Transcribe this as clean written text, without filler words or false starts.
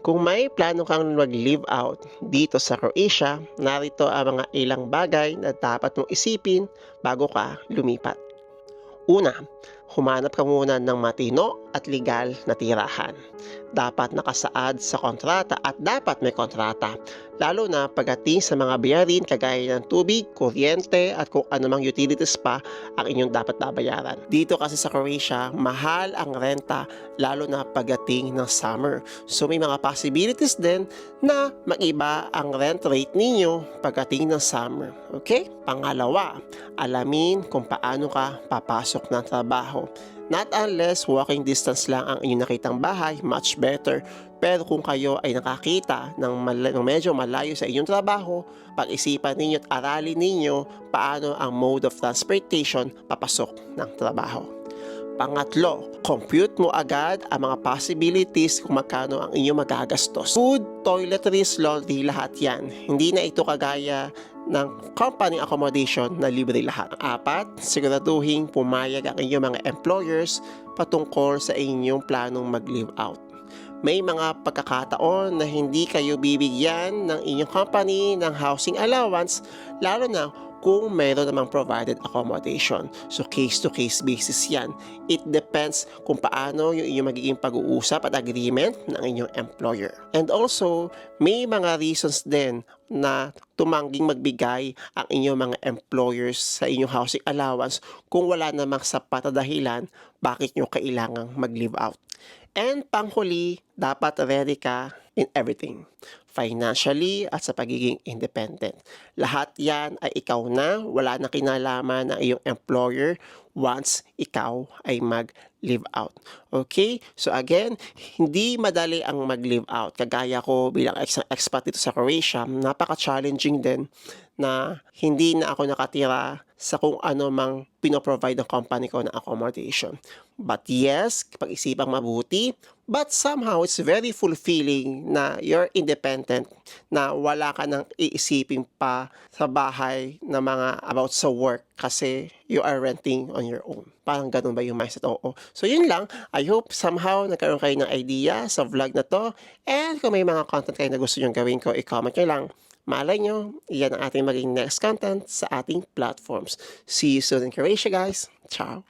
Kung may plano kang mag-live out dito sa Croatia, narito ang mga ilang bagay na dapat mong isipin bago ka lumipat. Una, humanap ka muna ng matino at legal na tirahan. Dapat nakasaad sa kontrata at dapat may kontrata, lalo na pagdating sa mga bayarin kagaya ng tubig, kuryente at kung anumang utilities pa ang inyong dapat babayaran. Dito kasi sa Croatia, mahal ang renta lalo na pagdating ng summer. So may mga possibilities din na mag-iba ang rent rate ninyo pagdating ng summer. Okay? Pangalawa, alamin kung paano ka papasok ng trabaho. Not unless walking distance lang ang inyong nakitang bahay, much better. Pero kung kayo ay nakakita ng medyo malayo sa inyong trabaho, pag-isipan ninyo at aralin ninyo paano ang mode of transportation papasok ng trabaho. Pangatlo, compute mo agad ang mga possibilities kung magkano ang inyong magagastos. Food, toiletries, laundry, lahat yan. Hindi na ito kagaya ng company accommodation na libre lahat. Apat, siguraduhin pumayag ang inyong mga employers patungkol sa inyong planong mag-live out. May mga pagkakataon na hindi kayo bibigyan ng inyong company ng housing allowance, lalo na kung mayroon namang provided accommodation. So case-to-case basis yan. It depends kung paano yung inyong magiging pag-uusap at agreement ng inyong employer. And also, may mga reasons din na tumangging magbigay ang inyong mga employers sa inyong housing allowance kung wala namang sapat na dahilan bakit nyo kailangang mag-live out. And panghuli, dapat ready ka in everything. Financially at sa pagiging independent. Lahat yan ay ikaw na, wala na kinalaman ng iyong employer once ikaw ay mag-live out. Okay? So again, hindi madali ang mag-live out. Kagaya ko bilang expat dito sa Croatia, napaka-challenging din na hindi na ako nakatira sa kung ano mang pinoprovide ng company ko na accommodation. But yes, pag-isipang mabuti, but somehow it's very fulfilling na you're independent, na wala ka nang iisipin pa sa bahay na mga about sa work kasi you are renting on your own. Parang ganun ba yung mindset? Oo. So yun lang. I hope somehow nagkaroon kayo ng idea sa vlog na to. And kung may mga content kayo na gusto nyo gawin ko, i-comment nyo lang. Malay nyo, yan ang ating maging next content sa ating platforms. See you soon in Croatia, guys. Ciao!